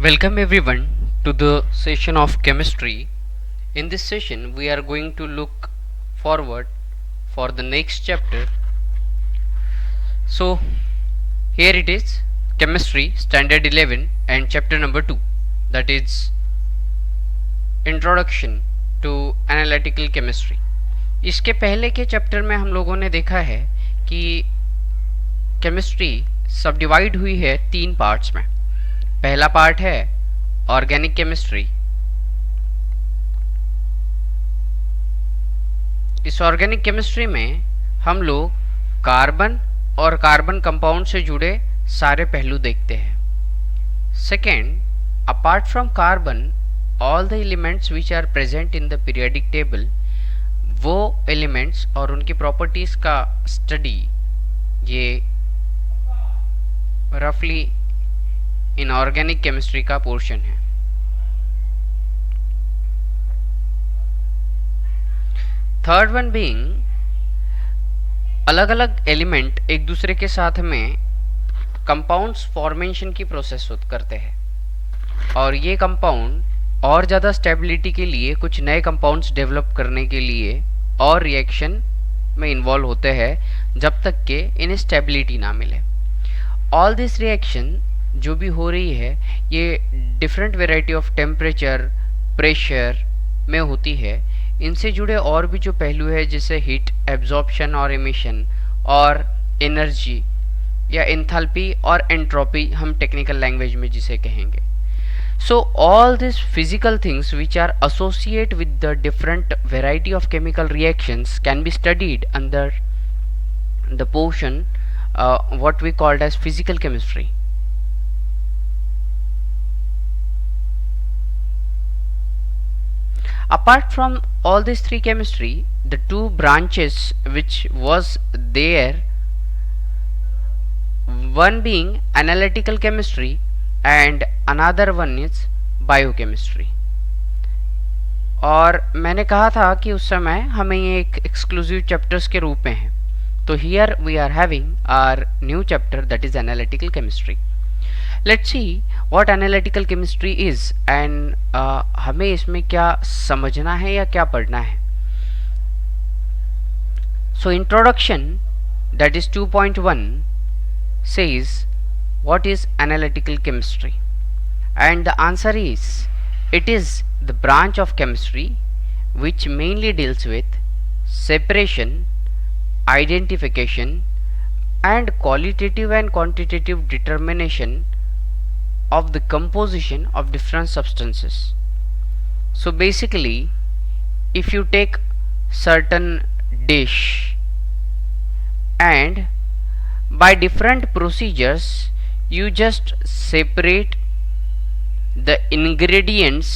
Welcome everyone to the session of chemistry. In this session we are going to look forward for the next chapter. So here it is, chemistry standard 11 and chapter number 2, that is introduction to analytical chemistry. इसके पहले के chapter में हम लोगों ने देखा है कि केमिस्ट्री सब डिवाइड हुई है 3 पार्ट्स में। पहला पार्ट है ऑर्गेनिक केमिस्ट्री। इस ऑर्गेनिक केमिस्ट्री में हम लोग कार्बन और कार्बन कंपाउंड से जुड़े सारे पहलू देखते हैं। Second, apart from carbon all the elements which are present in the periodic table, वो एलिमेंट्स और उनकी प्रॉपर्टीज का स्टडी ये रफली इन ऑर्गेनिक केमिस्ट्री का पोर्शन है। थर्ड वन बीइंग, अलग अलग एलिमेंट एक दूसरे के साथ में कंपाउंड्स फॉर्मेशन की प्रोसेस करते हैं और ये कंपाउंड और ज़्यादा स्टेबिलिटी के लिए कुछ नए कंपाउंड्स डेवलप करने के लिए और रिएक्शन में इन्वॉल्व होते हैं जब तक कि इन्हें स्टेबिलिटी ना मिले। ऑल दिस रिएक्शन जो भी हो रही है ये different variety of temperature, pressure में होती है। इनसे जुड़े और भी जो पहलू है जैसे हीट एब्जॉर्प्शन और एमिशन और एनर्जी या एंथैल्पी और एंट्रोपी, हम टेक्निकल लैंग्वेज में जिसे कहेंगे। So all these physical things which are associated with the different variety of chemical reactions can be studied under the portion what we called as physical chemistry. Apart from all these three chemistry, the two branches which was there, one being analytical chemistry and another one is biochemistry. और मैंने कहा था कि उस समय हमें ये एक एक्सक्लूसिव चैप्टर्स के रूप में है। तो here we are having our new chapter that is analytical chemistry. Let's see what analytical chemistry is and हमें इसमें क्या समझना है या क्या पढ़ना है। So introduction that is 2.1 says what is analytical chemistry, and the answer is it is the branch of chemistry which mainly deals with separation, identification and qualitative and quantitative determination of the composition of different substances. So basically if you take certain dish and by different procedures you just separate the ingredients,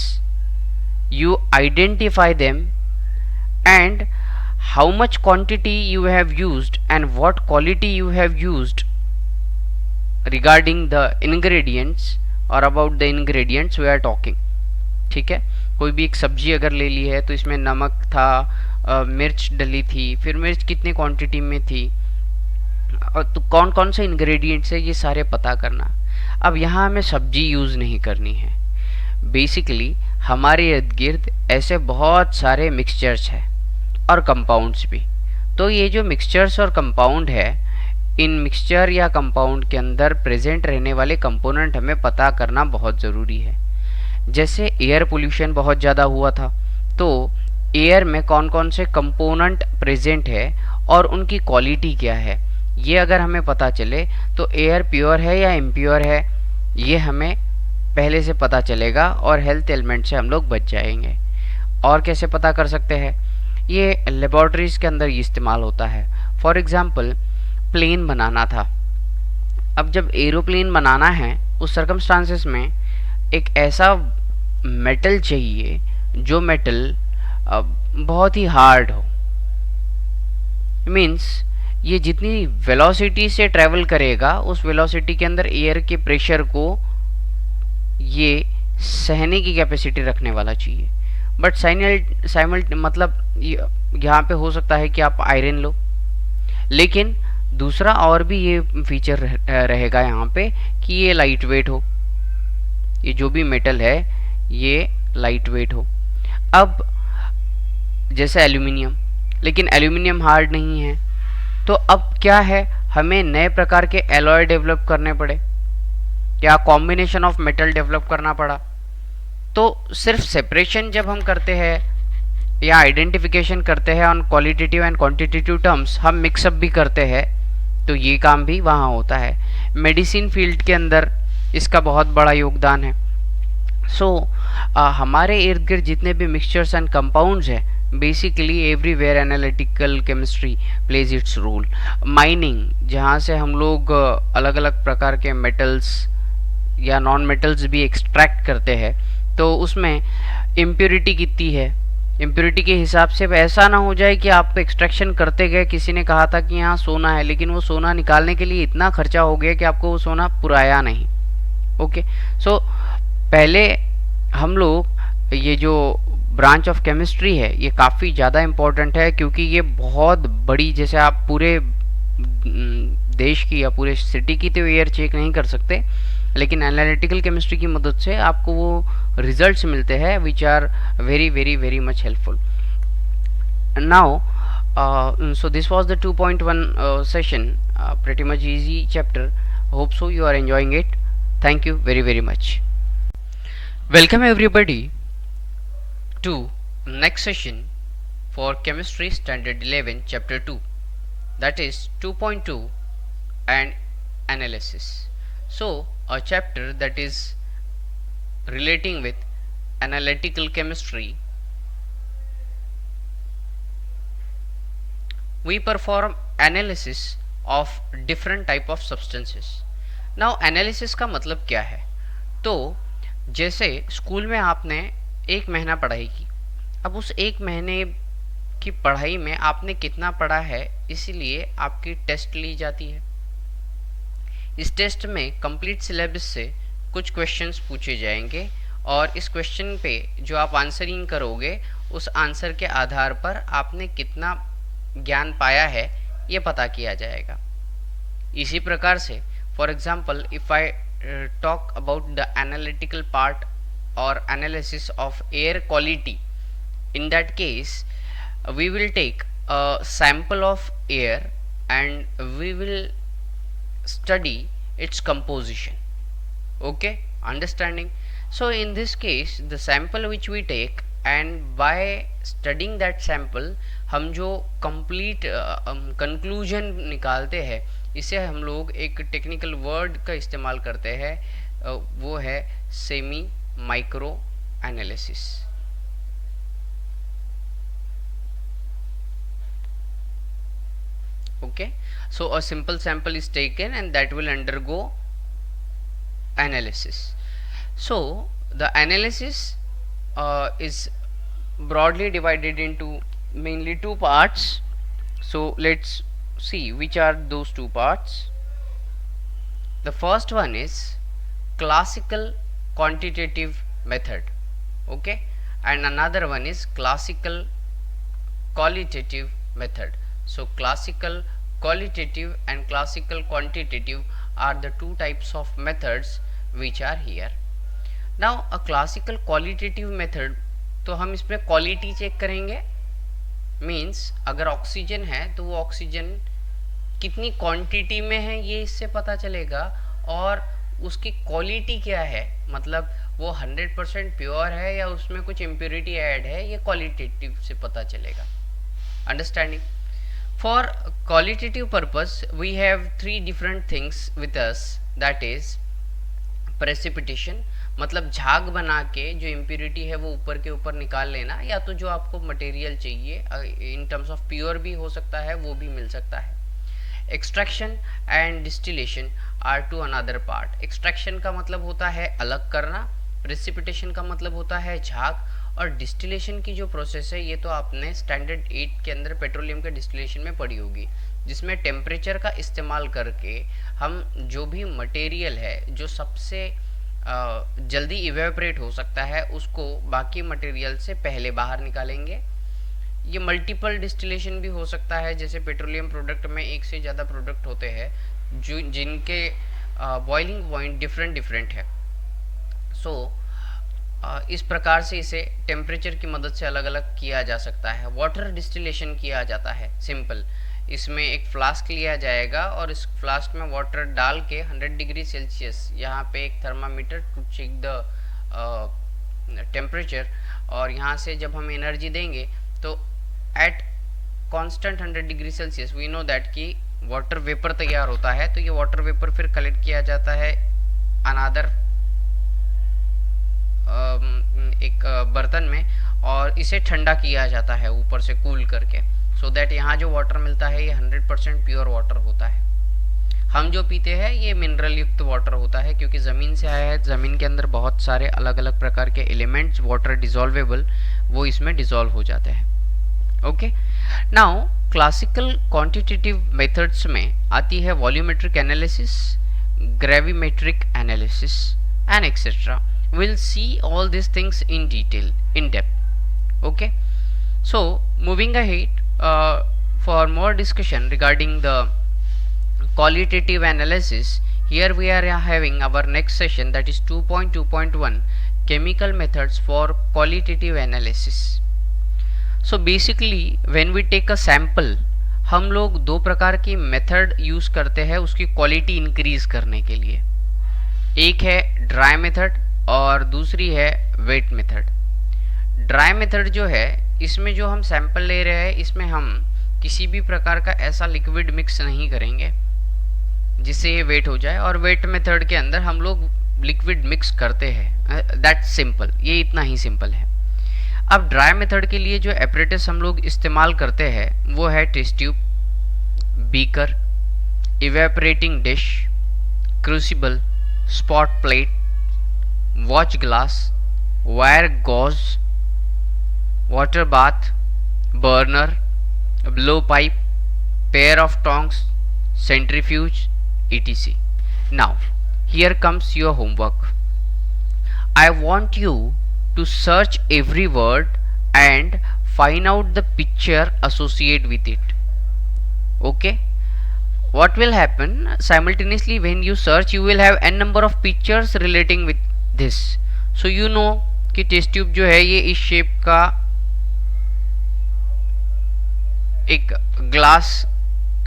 you identify them and how much quantity you have used and what quality you have used regarding the ingredients or about the ingredients we are talking. ठीक है, कोई भी एक सब्जी अगर ले ली है तो इसमें नमक था, मिर्च डली थी, फिर मिर्च कितनी क्वांटिटी में थी और तो कौन कौन से इंग्रेडिएंट्स है ये सारे पता करना। अब यहाँ हमें सब्जी यूज़ नहीं करनी है। बेसिकली हमारे इर्द गिर्द ऐसे बहुत सारे मिक्सचर्स हैं और कंपाउंड्स भी। तो ये जो मिक्सचर्स और कंपाउंड है, इन मिक्सचर या कंपाउंड के अंदर प्रेजेंट रहने वाले कंपोनेंट हमें पता करना बहुत ज़रूरी है। जैसे एयर पोल्यूशन बहुत ज़्यादा हुआ था तो एयर में कौन कौन से कंपोनेंट प्रेजेंट है और उनकी क्वालिटी क्या है, ये अगर हमें पता चले तो एयर प्योर है या इम्प्योर है ये हमें पहले से पता चलेगा और हेल्थ एलिमेंट से हम लोग बच जाएंगे। और कैसे पता कर सकते हैं, ये लेबोरेटरीज के अंदर इस्तेमाल होता है। फॉर एग्जांपल प्लेन बनाना था, अब जब एरोप्लेन बनाना है उस सर्कमस्टांसेस में एक ऐसा मेटल चाहिए जो मेटल बहुत ही हार्ड हो। मीन्स ये जितनी वेलोसिटी से ट्रैवल करेगा उस वेलोसिटी के अंदर एयर के प्रेशर को ये सहने की कैपेसिटी रखने वाला चाहिए। बट मतलब यहाँ पे हो सकता है कि आप आयरन लो, लेकिन दूसरा और भी ये फीचर रहेगा यहाँ पे कि ये लाइट वेट हो, ये जो भी मेटल है ये लाइट वेट हो। अब जैसे एल्यूमिनियम, लेकिन एल्यूमिनियम हार्ड नहीं है, तो अब क्या है, हमें नए प्रकार के एलॉय डेवलप करने पड़े या कॉम्बिनेशन ऑफ मेटल डेवलप करना पड़ा। तो सिर्फ सेपरेशन जब हम करते हैं या आइडेंटिफिकेशन करते हैं on qualitative and quantitative terms, हम मिक्सअप भी करते हैं, तो ये काम भी वहाँ होता है। मेडिसिन फील्ड के अंदर इसका बहुत बड़ा योगदान है। हमारे इर्द गिर्द जितने भी मिक्सचर्स एंड कंपाउंड्स हैं, basically everywhere analytical chemistry plays its role. Mining, जहाँ से हम लोग अलग अलग प्रकार के मेटल्स या नॉन मेटल्स भी एक्सट्रैक्ट करते हैं, तो उसमें इम्प्योरिटी कितनी है, इम्प्योरिटी के हिसाब से ऐसा ना हो जाए कि आप एक्सट्रैक्शन करते गए, किसी ने कहा था कि यहाँ सोना है, लेकिन वो सोना निकालने के लिए इतना खर्चा हो गया कि आपको वो सोना पुराया नहीं। ओके, पहले हम लोग ये जो ब्रांच ऑफ केमिस्ट्री है ये काफ़ी ज़्यादा इम्पोर्टेंट है, क्योंकि ये बहुत बड़ी, जैसे आप पूरे देश की या पूरे सिटी की तो एयर चेक नहीं कर सकते, लेकिन एनालिटिकल केमिस्ट्री की मदद से आपको वो रिजल्ट्स मिलते हैं which are very very very much helpful. Now so this was the 2.1 session, pretty much easy chapter. Hope so you are enjoying it. Thank you very very much. Welcome everybody to next session for chemistry standard 11 chapter 2, that is 2.2 and analysis. So a chapter that is relating with analytical chemistry. We perform analysis of different type of substances. Now analysis का मतलब क्या है? तो जैसे school में आपने एक महीना पढ़ाई की, अब उस एक महीने की पढ़ाई में आपने कितना पढ़ा है, इसीलिए आपकी टेस्ट ली जाती है। इस टेस्ट में कंप्लीट सिलेबस से कुछ क्वेश्चंस पूछे जाएंगे, और इस क्वेश्चन पे जो आप आंसरिंग करोगे, उस आंसर के आधार पर आपने कितना ज्ञान पाया है ये पता किया जाएगा। इसी प्रकार से for example if I talk about the analytical part और analysis of air quality, in that case we will take a sample of air and we will study its composition. Okay, understanding? So in this case the sample which we take, and by studying that sample हम जो complete conclusion निकालते हैं, इसे हम लोग एक technical word का इस्तेमाल करते हैं, वो है semi micro analysis. Okay, so a simple sample is taken and that will undergo analysis. So the analysis is broadly divided into mainly two parts. So let's see which are those two parts. The first one is classical quantitative method, okay, and another one is classical qualitative method. So classical qualitative and classical quantitative are the two types of methods which are here. Now a classical qualitative method, तो हम इसमें quality check करेंगे, means अगर oxygen है तो वो oxygen कितनी quantity में है ये इससे पता चलेगा, और उसकी क्वालिटी क्या है, मतलब वो 100% प्योर है या उसमें कुछ इम्प्योरिटी ऐड है, ये क्वालिटेटिव से पता चलेगा। Understanding? For qualitative purpose we have three different things with us, that is precipitation, मतलब झाग बना के जो इम्प्योरिटी है वो ऊपर के ऊपर निकाल लेना, या तो जो आपको मटेरियल चाहिए इन टर्म्स ऑफ प्योर भी हो सकता है, वो भी मिल सकता है। Extraction and distillation are two another part. Extraction का मतलब होता है अलग करना, प्रेसिपिटेशन का मतलब होता है झाग, और डिस्टिलेशन की जो प्रोसेस है ये तो आपने स्टैंडर्ड 8 के अंदर पेट्रोलियम के डिस्टिलेशन में पढ़ी होगी, जिसमें टेम्परेचर का इस्तेमाल करके हम जो भी मटेरियल है जो सबसे जल्दी इवेपोरेट हो सकता है उसको बाकी मटेरियल से पहले बाहर निकालेंगे। ये मल्टीपल डिस्टिलेशन भी हो सकता है, जैसे पेट्रोलियम प्रोडक्ट में एक से ज़्यादा प्रोडक्ट होते हैं जो जिनके बॉइलिंग पॉइंट डिफरेंट है। सो इस प्रकार से इसे टेम्परेचर की मदद से अलग अलग किया जा सकता है। वाटर डिस्टिलेशन किया जाता है सिंपल। इसमें एक फ्लास्क लिया जाएगा और इस फ्लास्क में वाटर डाल के 100 डिग्री सेल्सियस, यहाँ पे एक thermometer to check the temperature, और यहाँ से जब हम एनर्जी देंगे तो at constant 100 degree Celsius we know that कि वाटर वेपर तैयार होता है। तो ये वाटर वेपर फिर कलेक्ट किया जाता है अनादर एक बर्तन में, और इसे ठंडा किया जाता है ऊपर से कूल करके, सो दैट यहाँ जो वाटर मिलता है ये 100% प्योर वाटर होता है। हम जो पीते हैं ये मिनरल युक्त वाटर होता है, क्योंकि ज़मीन से आया है। ज़मीन के अंदर बहुत सारे अलग अलग प्रकार के एलिमेंट्स वाटर डिजॉल्वेबल वो इसमें डिजॉल्व हो जाते हैं। Okay, now classical quantitative methods में आती है volumetric analysis, gravimetric analysis and etcetera. We'll see all these things in detail, in depth. Okay, so moving ahead, for more discussion regarding the qualitative analysis, here we are having our next session, that is 2.2.1 chemical methods for qualitative analysis. So basically when we take a sample, हम लोग दो प्रकार की method use करते हैं उसकी quality increase करने के लिए। एक है ड्राई मेथड और दूसरी है वेट मेथड। ड्राई मेथड जो है, इसमें जो हम सैंपल ले रहे हैं इसमें हम किसी भी प्रकार का ऐसा लिक्विड मिक्स नहीं करेंगे जिससे ये वेट हो जाए, और वेट मेथड के अंदर हम लोग लिक्विड मिक्स करते हैं। दैट सिंपल, ये इतना ही सिंपल है। अब ड्राई मेथड के लिए जो एपरेटस हम लोग इस्तेमाल करते हैं वो है test tube, beaker, evaporating dish, crucible, spot plate, watch glass, wire gauze, water bath, burner, blow pipe, pair of tongs, centrifuge, etc. Now here comes your homework. I want you to search every word and find out the picture associated with it. Okay, what will happen simultaneously when you search, you will have n number of pictures relating with this. So you know कि test tube जो है ये इस shape का एक glass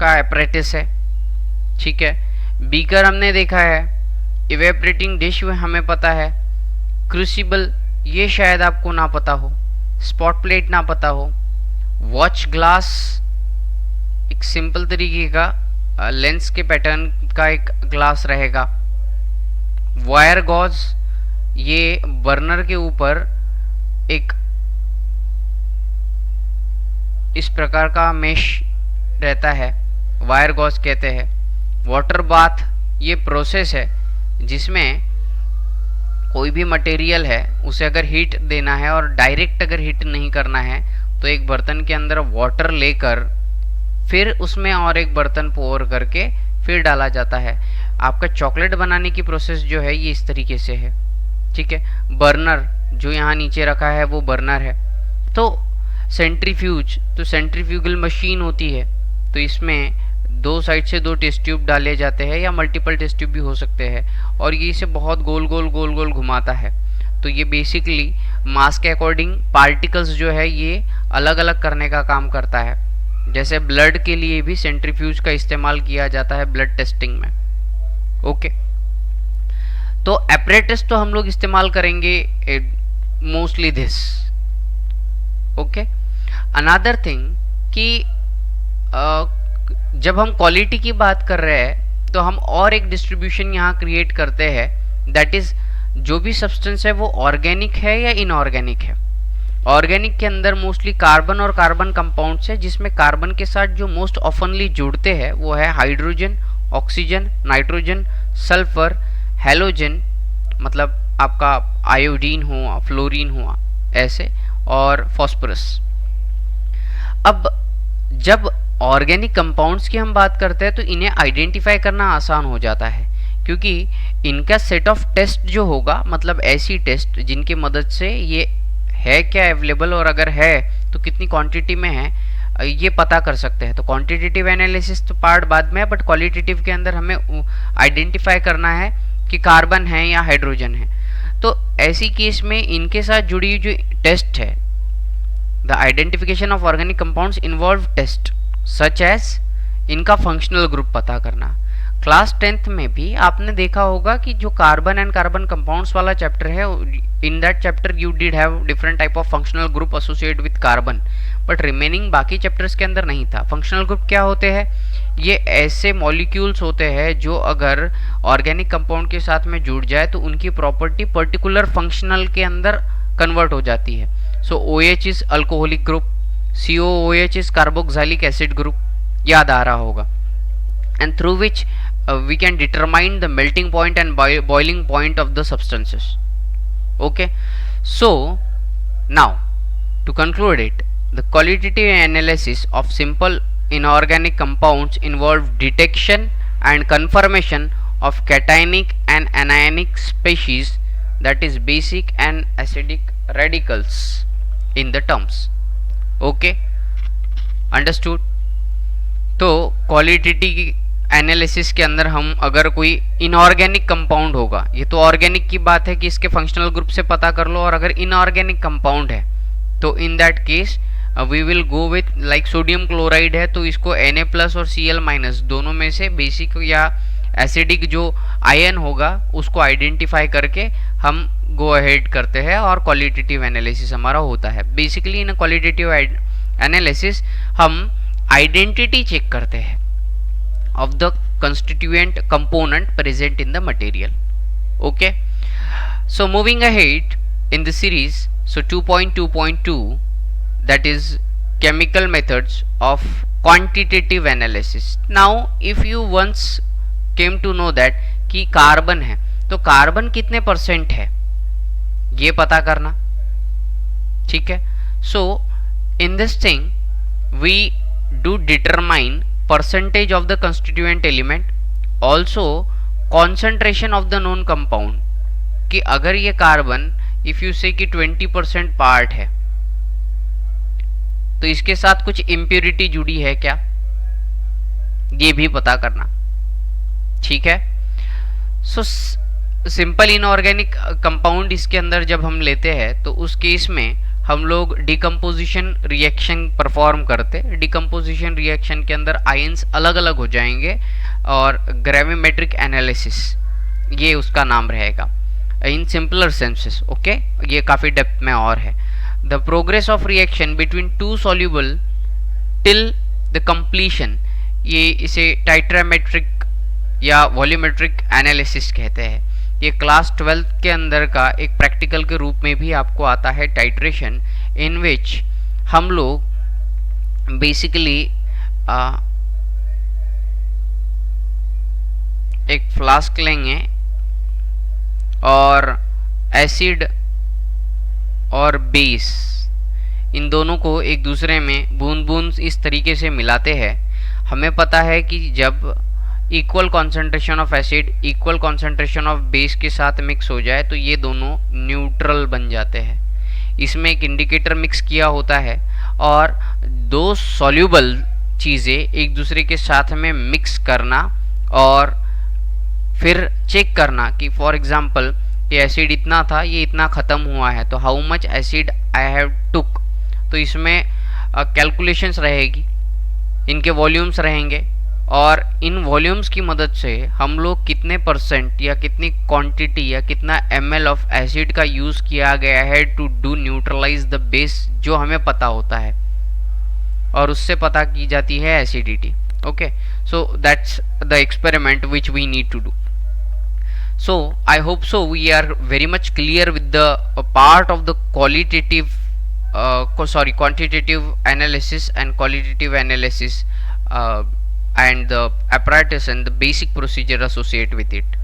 का apparatus है, ठीक है। बीकर हमने देखा है, इवेपोरेटिंग डिश हमें पता है, क्रूसिबल ये शायद आपको ना पता हो, स्पॉट प्लेट ना पता हो, वॉच ग्लास एक सिंपल तरीके का लेंस के पैटर्न का एक ग्लास रहेगा, वायर गॉज ये बर्नर के ऊपर एक इस प्रकार का मेश रहता है, वायर गॉज कहते हैं। वाटर बाथ ये प्रोसेस है जिसमें कोई भी मटेरियल है उसे अगर हीट देना है और डायरेक्ट अगर हीट नहीं करना है तो एक बर्तन के अंदर वाटर लेकर फिर उसमें और एक बर्तन पोर करके फिर डाला जाता है। आपका चॉकलेट बनाने की प्रोसेस जो है ये इस तरीके से है, ठीक है। बर्नर जो यहाँ नीचे रखा है वो बर्नर है। तो सेंट्रीफ्यूज, तो सेंट्रीफ्यूगल मशीन होती है, तो इसमें दो साइड से दो टेस्ट ट्यूब डाले जाते हैं या मल्टीपल टेस्ट ट्यूब भी हो सकते हैं, और ये इसे बहुत गोल गोल घुमाता है। तो ये बेसिकली मास के अकॉर्डिंग पार्टिकल्स जो है ये अलग अलग करने का काम करता है। जैसे ब्लड के लिए भी सेंट्रीफ्यूज का इस्तेमाल किया जाता है ब्लड टेस्टिंग में। ओके, तो एपरेटस तो हम लोग इस्तेमाल करेंगे mostly this. Okay, another thing कि जब हम क्वालिटी की बात कर रहे हैं तो हम और एक डिस्ट्रीब्यूशन यहाँ क्रिएट करते हैं, दैट इज जो भी सब्सटेंस है वो ऑर्गेनिक है या इनऑर्गेनिक है। ऑर्गेनिक के अंदर मोस्टली कार्बन और कार्बन कंपाउंड्स है, जिसमें कार्बन के साथ जो मोस्ट ऑफनली जुड़ते हैं वो है hydrogen, oxygen, nitrogen, sulphur, halogen मतलब आपका आयोडीन हुआ, फ्लोरीन हुआ ऐसे, और फॉस्फोरस। अब जब ऑर्गेनिक कंपाउंड्स की हम बात करते हैं तो इन्हें आइडेंटिफाई करना आसान हो जाता है, क्योंकि इनका सेट ऑफ टेस्ट जो होगा, मतलब ऐसी टेस्ट जिनकी मदद से ये है क्या अवेलेबल और अगर है तो कितनी क्वांटिटी में है, ये पता कर सकते हैं। तो क्वांटिटेटिव एनालिसिस तो पार्ट बाद में है, बट क्वालिटेटिव के अंदर हमें आइडेंटिफाई करना है कि कार्बन है या हाइड्रोजन है। तो ऐसी केस में इनके साथ जुड़ी जो टेस्ट है, the identification of organic compounds involve test such as इनका फंक्शनल ग्रुप पता करना। क्लास 10th में भी आपने देखा होगा कि जो कार्बन एंड कार्बन कंपाउंड्स वाला चैप्टर है, in that chapter you did have different type of functional group associate with carbon, but remaining बाकी चैप्टर्स के अंदर नहीं था। फंक्शनल ग्रुप क्या होते हैं? ये ऐसे मॉलिक्यूल्स होते हैं जो अगर ऑर्गेनिक कंपाउंड के साथ में जुड़ जाए तो उनकी प्रॉपर्टी पर्टिकुलर फंक्शनल के अंदर कन्वर्ट हो जाती है। सो OH is alcoholic group, COOH is carboxylic acid group, याद आ रहा होगा, and through which we can determine the melting point and boiling point of the substances. Okay, so now to conclude it, the qualitative analysis of simple inorganic compounds involve detection and confirmation of cationic and anionic species, that is basic and acidic radicals in the terms. Okay, understood? तो qualitative analysis के अंदर हम अगर कोई inorganic compound होगा, ये तो organic की बात है कि इसके फंक्शनल ग्रुप से पता कर लो, और अगर इनऑर्गेनिक कंपाउंड है तो in that case we will go with like sodium chloride है तो इसको Na+ और Cl- दोनों में से बेसिक या एसिडिक जो आयन होगा उसको आइडेंटिफाई करके हम गो अहेड करते हैं और क्वालिटेटिव एनालिसिस हमारा होता है। बेसिकली इन क्वालिटेटिव एनालिसिस हम आइडेंटिटी चेक करते हैं of the constituent component present in the material. Okay, so moving ahead in the series, so 2.2.2, that is chemical methods of quantitative analysis. Now if you once came to know that कि carbon है तो carbon कितने % है ये पता करना, ठीक है। so in this thing we do determine percentage of the constituent element, also concentration of the known compound, कि अगर ये कार्बन इफ यू से कि 20% पार्ट है तो इसके साथ कुछ इम्प्योरिटी जुड़ी है क्या, ये भी पता करना, ठीक है। सो सिंपल इनऑर्गेनिक कंपाउंड इसके अंदर जब हम लेते हैं तो उस केस में हम लोग डिकम्पोजिशन रिएक्शन परफॉर्म करते। डिकम्पोजिशन रिएक्शन के अंदर आयंस अलग अलग हो जाएंगे और ग्रेविमेट्रिक एनालिसिस ये उसका नाम रहेगा इन सिंपलर सेंसेस। ओके, ये काफ़ी डेप्थ में और है। The progress of reaction between two soluble till the completion, ये इसे टाइट्रामेट्रिक या वॉल्यूमेट्रिक एनालिसिस कहते हैं। ये क्लास 12th के अंदर का एक प्रैक्टिकल के रूप में भी आपको आता है, टाइट्रेशन, इन विच हम लोग बेसिकली एक फ्लास्क लेंगे और एसिड और बेस इन दोनों को एक दूसरे में बूंद बूंद इस तरीके से मिलाते हैं। हमें पता है कि जब equal concentration of acid equal concentration of base के साथ मिक्स हो जाए तो ये दोनों न्यूट्रल बन जाते हैं। इसमें एक इंडिकेटर मिक्स किया होता है और दो सॉल्यूबल चीज़ें एक दूसरे के साथ में मिक्स करना और फिर चेक करना कि फॉर एग्जांपल ये एसिड इतना था, ये इतना ख़त्म हुआ है, तो how much acid I have took. तो इसमें कैलकुलेशंस रहेगी, इनके वॉल्यूम्स रहेंगे और इन वॉल्यूम्स की मदद से हम लोग कितने % या कितनी क्वांटिटी या कितना ml ऑफ एसिड का यूज़ किया गया है to do neutralize the base, जो हमें पता होता है और उससे पता की जाती है acidity. Okay, so that's the experiment which we need to do. So I hope so we are very much clear with the part of the quantitative analysis and qualitative analysis and the apparatus and the basic procedure associated with it.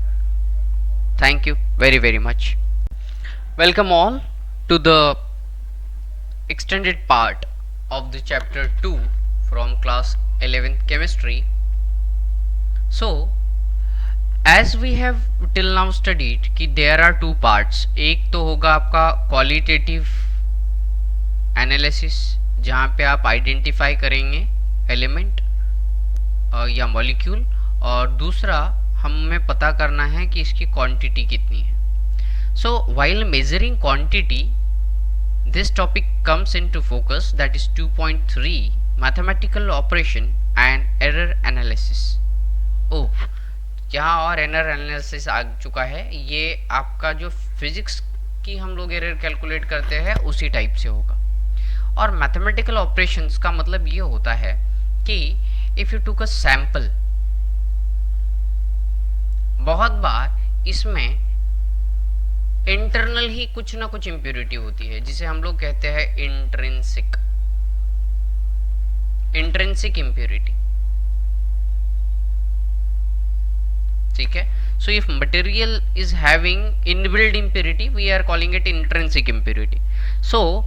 Thank you very very much. Welcome all to the extended part of the chapter 2 from class 11th chemistry. So as we have till now studied कि there are two parts, एक तो होगा आपका qualitative analysis जहाँ पे आप identify करेंगे element या मॉलिक्यूल, और दूसरा हमें पता करना है कि इसकी क्वांटिटी कितनी है। So while measuring quantity, this topic comes into focus, that is 2.3 mathematical operation and error analysis. Oh, यहाँ और एरर एनालिसिस आ चुका है। ये आपका जो फिजिक्स की हम लोग एरर कैलकुलेट करते हैं उसी टाइप से होगा। और मैथमेटिकल ऑपरेशंस का मतलब ये होता है कि if you took a sample, बहुत बार इसमें इंटरनल ही कुछ ना कुछ इम्प्योरिटी होती है, जिसे हम लोग कहते हैं इंट्रिंसिक इम्प्योरिटी। ठीक है, so if material is having inbuilt impurity, we are calling it intrinsic impurity. So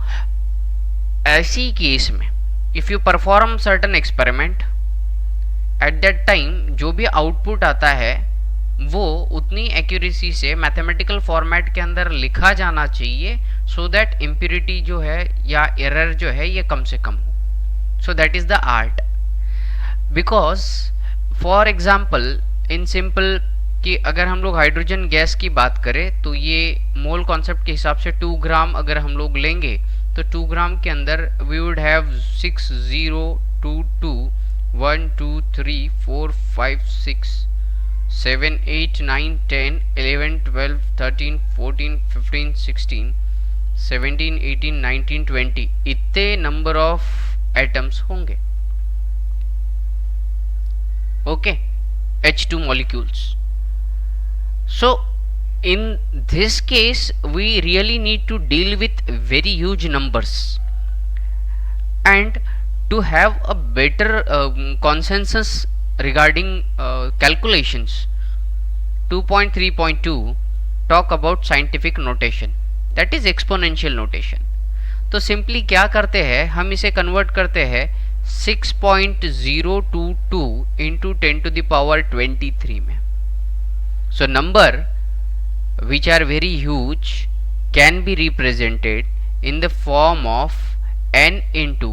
ऐसी केस में if you perform certain experiment, at that time जो भी आउटपुट आता है वो उतनी एक्यूरेसी से मैथमेटिकल फॉर्मेट के अंदर लिखा जाना चाहिए, सो दैट इम्प्योरिटी जो है या एरर जो है ये कम से कम हो। So that is the art. Because for example in simple कि अगर हम लोग हाइड्रोजन गैस की बात करें तो ये मोल कॉन्सेप्ट के हिसाब से 2 ग्राम अगर हम लोग लेंगे तो 2 ग्राम के अंदर वी वुड हैव 6 0 2 2 1 2 3 4 5 6 7 8 9 10 11 12 13 14 15 16 17 18 19 20 इतने नंबर ऑफ एटम्स होंगे। Okay, H2 molecules. So in this case we really need to deal with very huge numbers, and to have a better consensus regarding calculations, 2.3.2 talk about scientific notation, that is exponential notation. तो simply क्या करते हैं, हम इसे convert करते हैं 6.022 into 10 to the power 23 में. So number which are very huge can be represented in the form of n into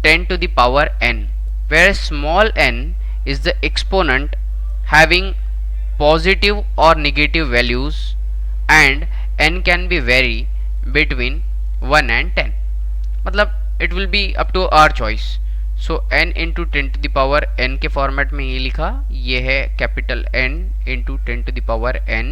10 to the power n, where small n is the exponent having positive or negative values, and n can be vary between 1 and 10. मतलब it will be up to our choice. So n into 10 to the power n के format में ये लिखा, ये है capital n into 10 to the power n।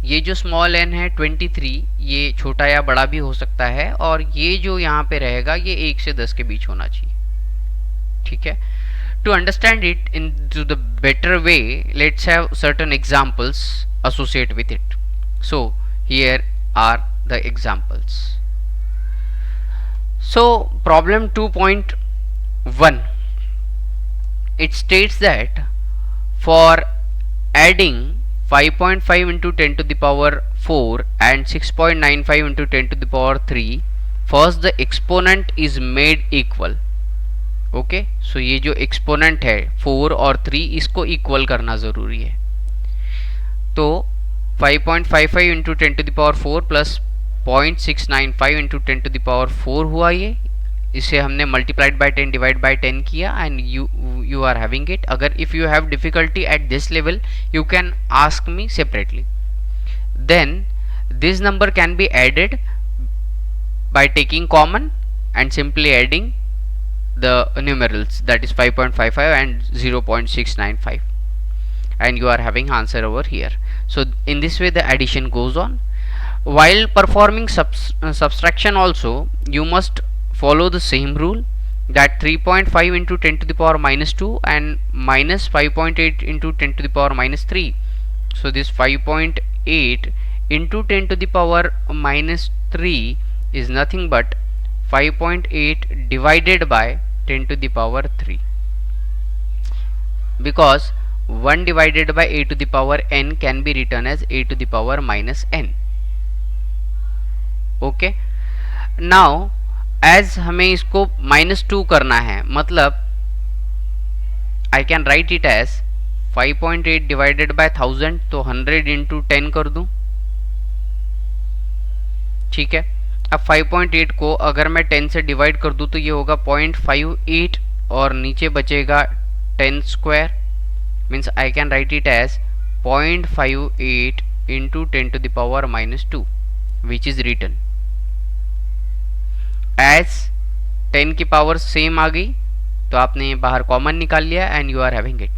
ये जो small n है 23, ये छोटा या बड़ा भी हो सकता है, और ये जो यहाँ पे रहेगा ये 1 से 10 के बीच होना चाहिए। ठीक है, to understand it into the better way, let's have certain examples associated with it. So here are the examples. So problem 2.1, it states that for adding 5.5 into 10 to the power 4 and 6.95 into 10 to the power 3, first the exponent is made equal. Okay, so ये जो exponent है 4 और 3, इसको equal करना जरूरी है। तो 5.55 into 10 to the power 4 plus 0.695 into 10 to the power 4 हुआ ये, इसे हमने मल्टीप्लाइड बाय 10 डिवाइड बाय 10 किया, and you are having it. अगर if you have difficulty at this level you can ask me separately. Then this number can be added by taking common and simply adding the numerals, that is 5.55 and 0.695, and you are having answer over here. So in this way the addition goes on. While performing subtraction also you must follow the same rule, that 3.5 into 10 to the power minus 2 and minus 5.8 into 10 to the power minus 3. So this 5.8 into 10 to the power minus 3 is nothing but 5.8 divided by 10 to the power 3, because 1 divided by a to the power n can be written as a to the power minus n. Okay, now as हमें इसको -2 करना है, मतलब I can write it as 5.8 divided by 1000, तो 100 into 10 कर दूं। ठीक है, अब 5.8 को अगर मैं 10 से डिवाइड कर दूं तो ये होगा 0.58 और नीचे बचेगा 10 square, means I can write it as 0.58 into 10 to the power minus 2 which is written as 10 की पावर सेम आ गई तो आपने बाहर कॉमन निकाल लिया and you are having it.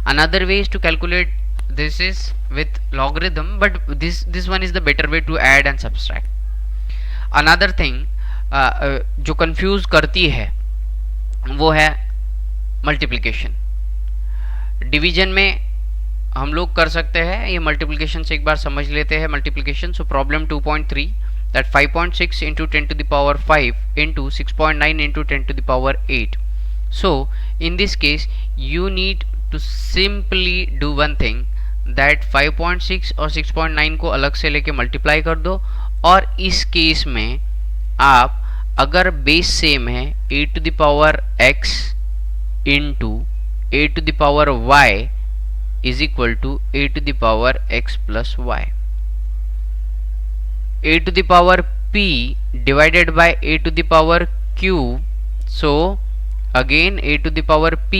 Another way is to calculate this is with logarithm, but this one is the better way to add and subtract. Another thing जो confuse करती है वो है multiplication. division में हम लोग कर सकते हैं, ये multiplication से एक बार समझ लेते हैं multiplication. So problem 2.3 that 5.6 into 10 to the power 5 into 6.9 into 10 to the power 8. So in this case you need to simply do one thing, that 5.6 और 6.9 को अलग से लेके मल्टीप्लाई कर दो. और इस केस में आप अगर बेस सेम है a to the power x into a to the power y is equal to a to the power x plus y. a to the power p divided by a to the power q. So again a to the power p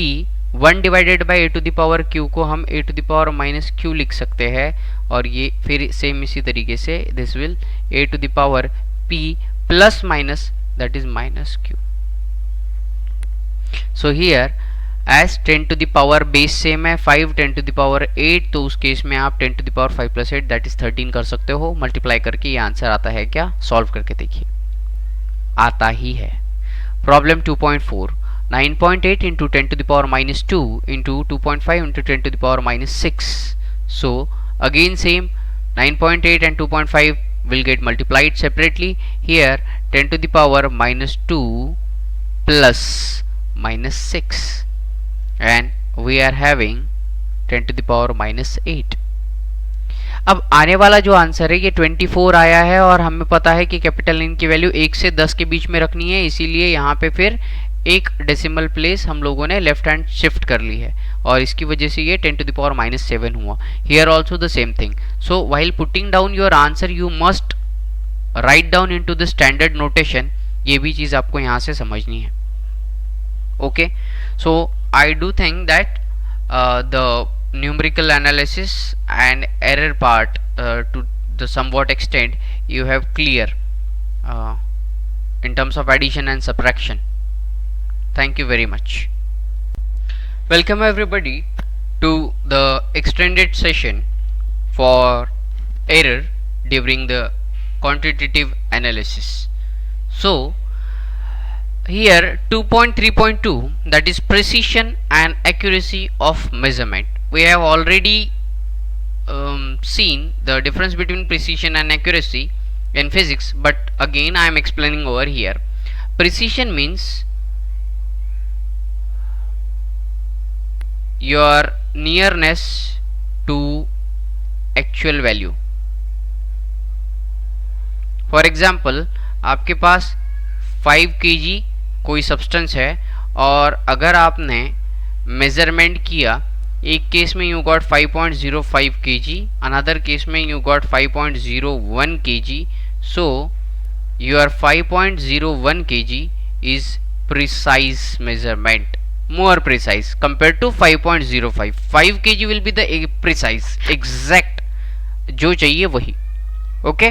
1 divided by a to the power q को हम a to the power minus q लिख सकते हैं. और ये फिर same इसी तरीके से this will a to the power p plus minus that is minus q. So here as 10 to the power base same है 5 10 टू द पावर 8, तो उस केस में आप 10 to the power 5 plus 8 that is 13 कर सकते हो. Multiply करके ये आंसर आता है क्या, सॉल्व करके देखिए, आता ही है. Problem 2.4 9.8 into 10 to the power minus 2 into 2.5 into 10 to the power minus 6. So again same 9.8 and 2.5 will get multiplied separately. Here 10 to the power minus 2 plus minus 6 and we are having 10 to the power minus 8. अब आने वाला जो answer है ये 24 आया है और हमें पता है कि कैपिटल N की वैल्यू 1 से 10 के बीच में रखनी है, इसीलिए यहाँ पे फिर एक डेसिमल प्लेस हम लोगों ने लेफ्ट हैंड शिफ्ट कर ली है और इसकी वजह से ये 10 to the power minus 7 हुआ. Here also the same thing. So while putting down your answer you must write down into the standard notation. ये भी चीज आपको यहाँ से समझनी है. Okay, so I do think that the numerical analysis and error part to the somewhat extent you have clear in terms of addition and subtraction. Thank you very much. Welcome everybody to the extended session for error during the quantitative analysis. So here 2.3.2 that is precision and accuracy of measurement. We have already seen the difference between precision and accuracy in physics, but again I am explaining over here. Precision means your nearness to actual value. For example, आपके पास 5 kg कोई substance है और अगर आपने measurement किया, एक case में you got 5.05 kg, another case में you got 5.01 kg. So your 5.01 kg is precise measurement, more precise compared to 5.05. 5 kg will be the precise exact जो चाहिए वही. ओके,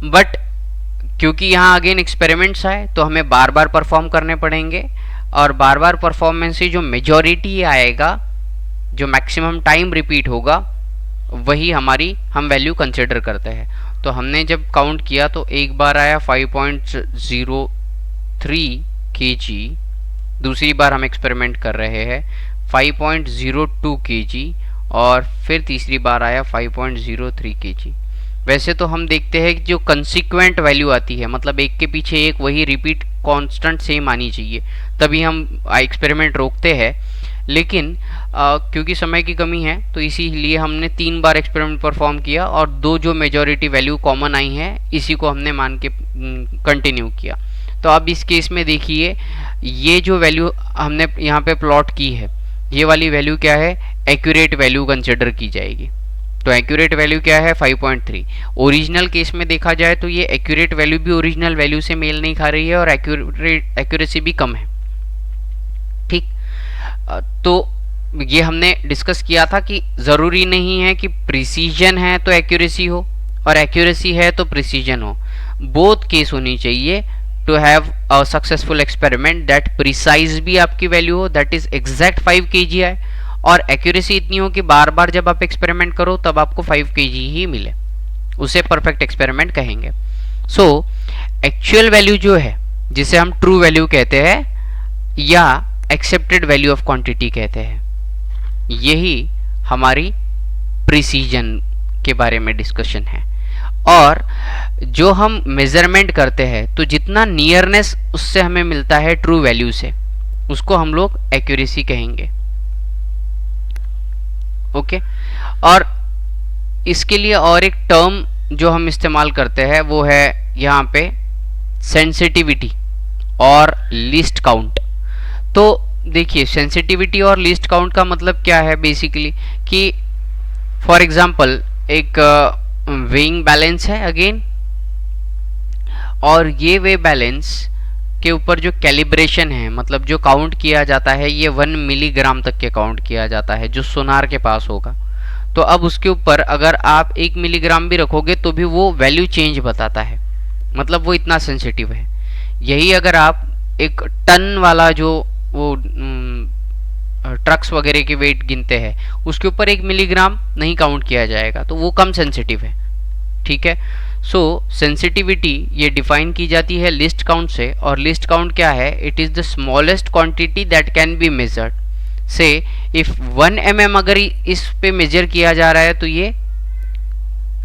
बट क्योंकि यहाँ अगेन एक्सपेरिमेंट्स आए तो हमें बार बार परफॉर्म करने पड़ेंगे और बार बार परफॉर्मेंस से जो मेजॉरिटी आएगा, जो मैक्सिमम टाइम रिपीट होगा, वही हमारी हम वैल्यू कंसिडर करते हैं. तो हमने जब काउंट किया तो एक बार आया 5.03 kg, दूसरी बार हम एक्सपेरिमेंट कर रहे हैं 5.02 kg और फिर तीसरी बार आया 5.03 kg. वैसे तो हम देखते हैं कि जो कंसिक्वेंट वैल्यू आती है, मतलब एक के पीछे एक वही रिपीट कांस्टेंट सेम आनी चाहिए, तभी हम एक्सपेरिमेंट रोकते हैं. लेकिन क्योंकि समय की कमी है तो इसीलिए हमने 3 बार एक्सपेरिमेंट परफॉर्म किया और 2 जो मेजॉरिटी वैल्यू कॉमन आई है इसी को हमने मान के कंटिन्यू किया. तो अब इस केस में देखिए, ये जो वैल्यू हमने यहाँ पे प्लॉट की है, ये वाली वैल्यू क्या है, एक्यूरेट वैल्यू कंसिडर की जाएगी. तो एक्यूरेट वैल्यू क्या है 5.3. ओरिजिनल केस में देखा जाए तो ये एक्यूरेट वैल्यू भी ओरिजिनल वैल्यू से मेल नहीं खा रही है और एक्यूरेसी भी कम है. ठीक, तो ये हमने डिस्कस किया था कि ज़रूरी नहीं है कि प्रिसीजन है तो एक्यूरेसी हो और एक्यूरेसी है तो प्रिसीजन हो, बोथ केस होनी चाहिए to have a successful experiment that precise भी आपकी वैल्यू हो, दैट इज एग्जैक्ट 5 kg है, और एक्यूरेसी इतनी हो कि बार बार जब आप एक्सपेरिमेंट करो तब आपको 5 kg ही मिले, उसे परफेक्ट एक्सपेरिमेंट कहेंगे। सो एक्चुअल वैल्यू जो है जिसे हम ट्रू वैल्यू कहते हैं या एक्सेप्टेड वैल्यू ऑफ क्वांटिटी कहते हैं, यही हमारी प्रिसीजन के बारे में डिस्कशन है। और जो हम मेजरमेंट करते हैं तो जितना नियरनेस उससे हमें मिलता है ट्रू वैल्यू से, उसको हम लोग एक्यूरेसी कहेंगे। ओके, और इसके लिए और एक टर्म जो हम इस्तेमाल करते हैं वो है यहाँ पे सेंसिटिविटी और लीस्ट काउंट। तो देखिए, सेंसिटिविटी और लीस्ट काउंट का मतलब क्या है बेसिकली कि फॉर एग्जांपल एक वेइंग बैलेंस है अगेन, और ये वे बैलेंस के ऊपर जो कैलिब्रेशन है, मतलब जो काउंट किया जाता है, ये 1 मिलीग्राम तक के काउंट किया जाता है जो सोनार के पास होगा। तो अब उसके ऊपर अगर आप 1 मिलीग्राम भी रखोगे तो भी वो वैल्यू चेंज बताता है, मतलब वो इतना सेंसिटिव है। यही अगर आप एक टन वाला जो वो ट्रक्स वगैरह के वेट गिनते हैं, उसके ऊपर 1 मिलीग्राम नहीं काउंट किया जाएगा, तो वो कम सेंसिटिव है। ठीक है, सो सेंसिटिविटी ये डिफाइन की जाती है लिस्ट काउंट से, और लिस्ट काउंट क्या है? It is the smallest quantity that can be measured. से इफ 1 mm अगर इस पे मेजर किया जा रहा है तो ये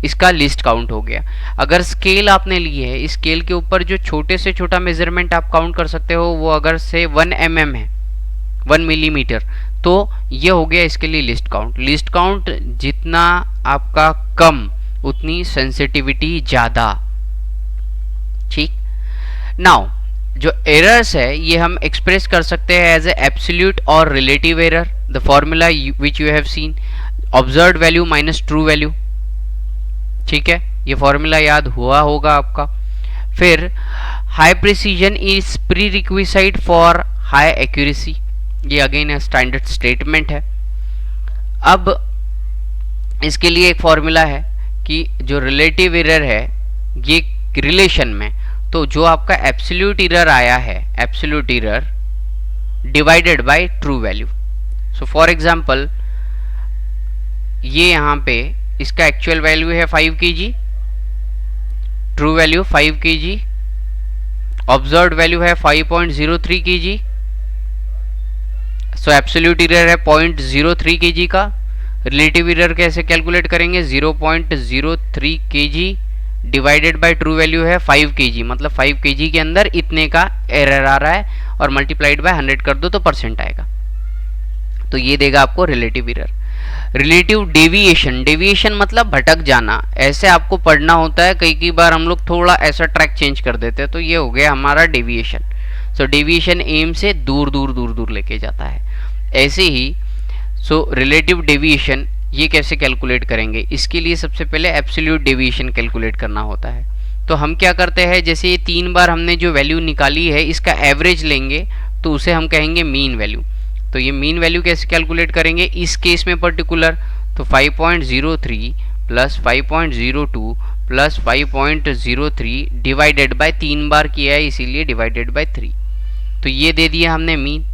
इसका लिस्ट काउंट हो गया। अगर स्केल आपने ली है, इस स्केल के ऊपर जो छोटे से छोटा मेजरमेंट आप काउंट कर सकते हो वो अगर से 1 mm है, 1 मिलीमीटर, तो ये हो गया इसके लिए लिस्ट काउंट। लिस्ट काउंट जितना आपका कम उतनी सेंसिटिविटी ज्यादा। ठीक, नाउ जो एरर्स है ये हम एक्सप्रेस कर सकते हैं एज ए एब्सोल्यूट और relative error. The formula which you have seen, observed value minus true value. ठीक है, ये फॉर्मूला याद हुआ होगा आपका। फिर high precision is pre requisite for high accuracy, ये अगेन स्टैंडर्ड स्टेटमेंट है। अब इसके लिए एक फॉर्मूला है कि जो रिलेटिव एरर है ये रिलेशन में, तो जो आपका एब्सोल्यूट एरर आया है, absolute error divided by true value. So for example ये यहाँ पे इसका एक्चुअल वैल्यू है 5 kg, true value 5 kg, observed value है 5.03 kg, सो एब्सोल्यूट एरर है 0.03 kg का। रिलेटिव एरर कैसे कैलकुलेट करेंगे? 0.03 kg divided by true value है 5 kg, मतलब 5 kg के अंदर इतने का एरर आ रहा है, और मल्टीप्लाइड बाय 100 कर दो तो परसेंट आएगा, तो ये देगा आपको relative error. Relative deviation, deviation मतलब भटक जाना, ऐसे आपको पढ़ना होता है, कई बार हम लोग थोड़ा ऐसा ट्रैक चेंज कर देते हैं, तो ये हो गया हमारा डेविएशन। सो डेविएशन एम से दूर दूर दूर दूर लेके जाता है। ऐसे ही सो रिलेटिव डेविएशन ये कैसे कैलकुलेट करेंगे? इसके लिए सबसे पहले एब्सोल्यूट डेविएशन कैलकुलेट करना होता है। तो हम क्या करते हैं, जैसे ये 3 बार हमने जो वैल्यू निकाली है इसका एवरेज लेंगे तो उसे हम कहेंगे मीन वैल्यू। तो ये मीन वैल्यू कैसे कैलकुलेट करेंगे इस केस में पर्टिकुलर? तो 5.03 प्लस 5.02 प्लस 5.03 डिवाइडेड बाय 3 बार किया है इसीलिए डिवाइडेड बाय 3, तो ये दे दिया हमने मीन।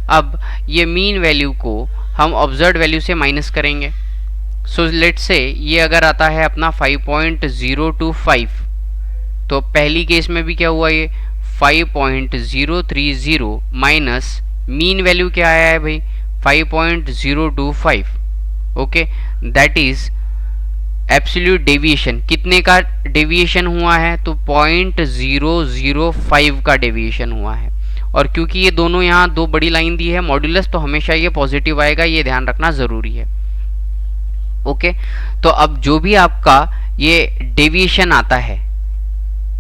अब ये मीन वैल्यू को हम ऑब्जर्व्ड वैल्यू से माइनस करेंगे। सो लेट्स से ये अगर आता है अपना 5.025, तो पहली केस में भी क्या हुआ, ये 5.030 माइनस मीन वैल्यू क्या आया है भाई 5.025। Okay, that is absolute deviation. कितने का डेविएशन हुआ है? तो 0.005 का डेविएशन हुआ है, और क्योंकि ये दोनों यहाँ दो बड़ी लाइन दी है मॉड्यूलस, तो हमेशा ये पॉजिटिव आएगा, ये ध्यान रखना जरूरी है। ओके, तो अब जो भी आपका ये डेविएशन आता है,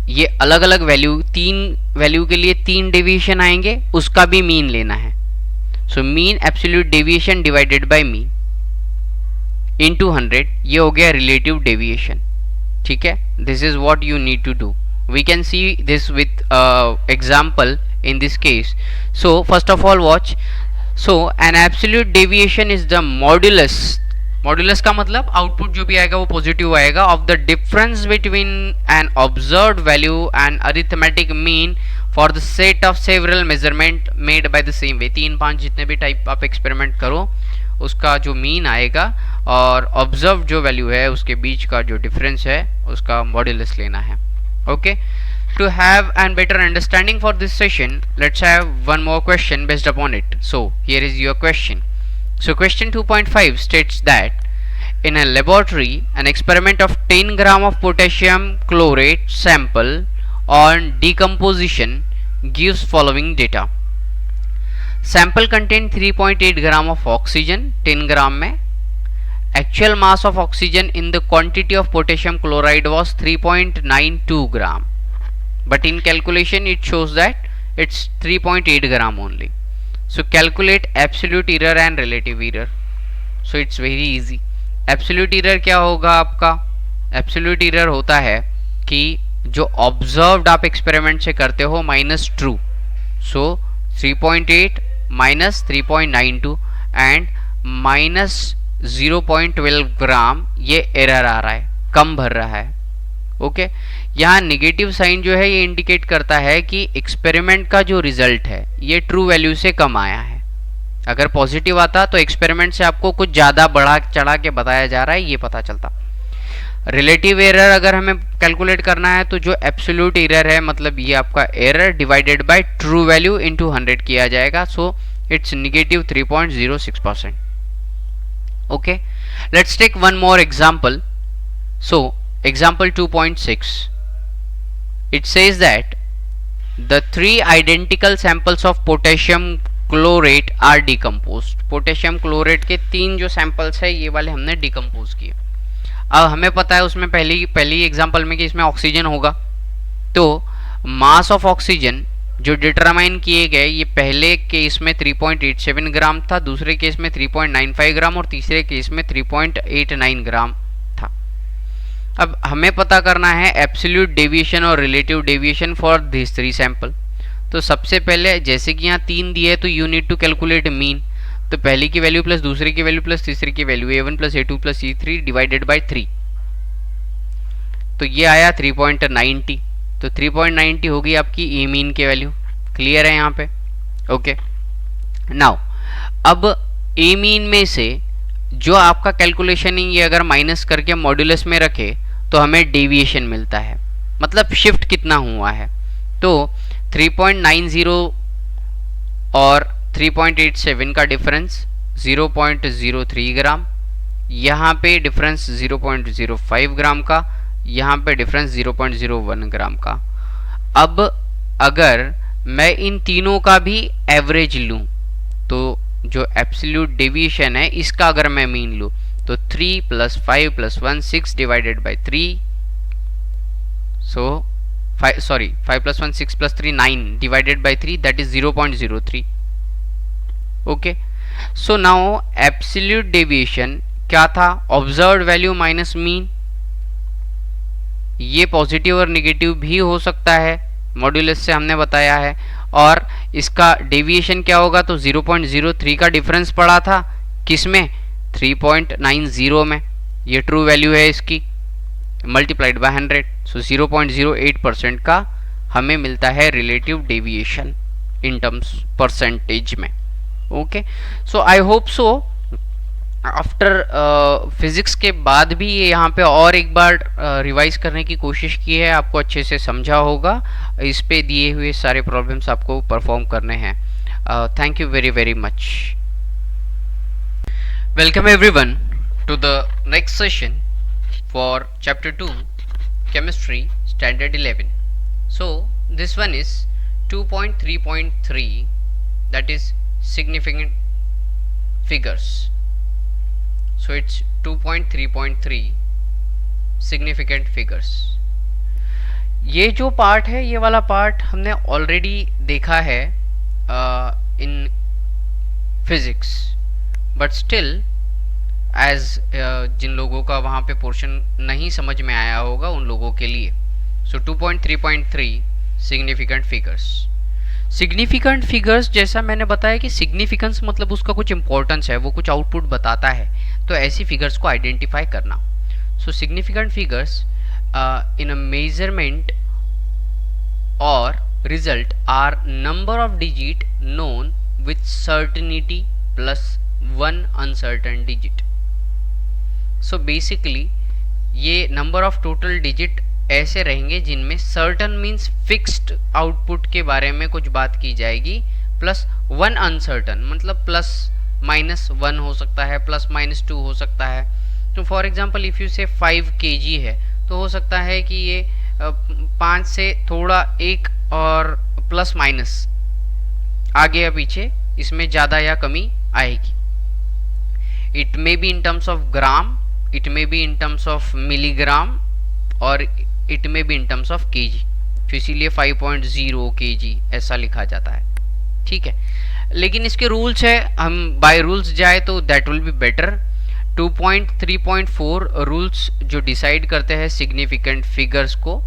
ये अलग अलग वैल्यू, 3 वैल्यू के लिए 3 डेविएशन आएंगे, उसका भी मीन लेना है। So mean absolute deviation divided by mean into 100, ये हो गया रिलेटिव डेविएशन। ठीक है, this is what you need to do. We can see this with example in this case. So first of all watch, so an absolute deviation is the modulus, modulus का मतलब output जो भी आएगा वो positive आएगा, of the difference between an observed value and arithmetic mean for the set of several measurement made by the same way. 3-5 जितने भी type आप एक्सपेरिमेंट करो उसका जो मीन आएगा और ऑब्जर्व जो वैल्यू है उसके बीच का जो डिफरेंस है उसका मॉड्यूलस लेना है। Okay, to have an better understanding for this session, let's have one more question based upon it. So here is your question. So question 2.5 states that in a laboratory an experiment of 10 gram of potassium chlorate sample on decomposition gives following data. Sample contained 3.8 gram of oxygen 10 gram में, actual mass of oxygen in the quantity of potassium chloride was 3.92 gram, but in calculation it shows that it's 3.8 gram only. So calculate absolute error and relative error. So it's very easy. Absolute error क्या होगा आपका? Absolute error होता है कि जो observed आप experiment से करते हो minus true. So 3.8 minus 3.92 and minus 0.12 ग्राम ये एरर आ रहा है, कम भर रहा है। ओके, यहाँ नेगेटिव साइन जो है ये इंडिकेट करता है कि एक्सपेरिमेंट का जो रिजल्ट है ये ट्रू वैल्यू से कम आया है। अगर पॉजिटिव आता तो एक्सपेरिमेंट से आपको कुछ ज़्यादा बढ़ा चढ़ा के बताया जा रहा है ये पता चलता। रिलेटिव एरर अगर हमें कैलकुलेट करना है तो जो एब्सोल्यूट एरर है मतलब ये आपका error divided by true value into 100 किया जाएगा। So it's negative 3.06%। Okay, let's take one more example. So example 2.6, it says that the 3 identical samples of potassium chlorate are decomposed. potassium chlorate के 3 जो samples है ये वाले हमने decompose किए। अब हमें पता है उसमें पहली एग्जांपल में कि इसमें ऑक्सीजन होगा, तो मास ऑफ ऑक्सीजन जो डिटरमाइन किए गए ये पहले केस में 3.87 ग्राम था, दूसरे केस में 3.95 ग्राम और तीसरे केस में 3.89 ग्राम था। अब हमें पता करना है एब्सोल्यूट डेविएशन और relative deviation for this 3 sample. तो सबसे पहले जैसे कि यहाँ 3 दिए तो you need to calculate mean. तो पहली की वैल्यू प्लस दूसरी की वैल्यू प्लस तीसरी की value a1 plus a2 plus e3 divided by 3, तो ये आया 3.90। तो 3.90 होगी आपकी ए मीन की वैल्यू। क्लियर है यहाँ पे? ओके, नाउ अब ए मीन में से जो आपका कैलकुलेशन है ये अगर माइनस करके मॉड्यूलस में रखे तो हमें डेविएशन मिलता है, मतलब शिफ्ट कितना हुआ है। तो 3.90 और 3.87 का डिफरेंस 0.03 ग्राम, यहाँ पे डिफरेंस 0.05 ग्राम का, यहाँ पे डिफरेंस 0.01 ग्राम का। अब अगर मैं इन तीनों का भी एवरेज लूँ तो जो एब्सोल्यूट डेविएशन है इसका अगर मैं मीन लूँ तो 3 + 5 + 1 6 divided by 3, so 5 + 1 6 + 3 9 divided by 3, that is 0.03। Okay, so now absolute deviation क्या था? Observed value minus mean. ये पॉजिटिव और नेगेटिव भी हो सकता है, मॉड्यूलस से हमने बताया है। और इसका डेविएशन क्या होगा? तो 0.03 का डिफरेंस पड़ा था किसमें? 3.90 में। ये ट्रू वैल्यू है इसकी, मल्टीप्लाइड बाय 100, सो 0.08% का हमें मिलता है relative deviation in terms percentage में। Okay, so I hope so after physics के बाद भी ये यहाँ पे और एक बार रिवाइज करने की कोशिश की है, आपको अच्छे से समझा होगा। इस पे दिए हुए सारे प्रॉब्लम्स आपको परफॉर्म करने हैं। Thank you very very much. Welcome everyone to the next session for chapter 2 chemistry standard 11। So this one is 2.3.3, that is significant figures. So it's 2.3.3 significant figures. ये जो पार्ट है ये वाला पार्ट हमने already देखा है in physics, but still as जिन लोगों का वहाँ पे पोर्शन नहीं समझ में आया होगा उन लोगों के लिए। सो 2.3.3 significant figures. सिग्निफिकेंट फिगर्स, जैसा मैंने बताया कि सिग्निफिकेंस मतलब उसका कुछ इंपॉर्टेंस है, वो कुछ आउटपुट बताता है, तो ऐसी फिगर्स को आइडेंटिफाई करना। सो significant figures in a measurement or result are number of digit known with certainty plus one uncertain digit. So basically ये number of total digit ऐसे रहेंगे जिनमें certain means fixed output के बारे में कुछ बात की जाएगी, प्लस वन uncertain मतलब प्लस माइनस वन हो सकता है, प्लस माइनस टू हो सकता है। तो फॉर एग्जाम्पल इफ यू से 5 kg है तो हो सकता है कि ये 5 से थोड़ा एक और प्लस माइनस आगे या पीछे इसमें ज़्यादा या कमी आएगी। It may be in terms of gram, it may be in terms of milligram और it may be in terms of KG, तो इसीलिए 5.0 kg ऐसा लिखा जाता है। ठीक है, लेकिन इसके रूल्स है, हम बाय रूल्स जाए तो that will be better. 2.3.4 rules जो डिसाइड करते हैं सिग्निफिकेंट फिगर्स को।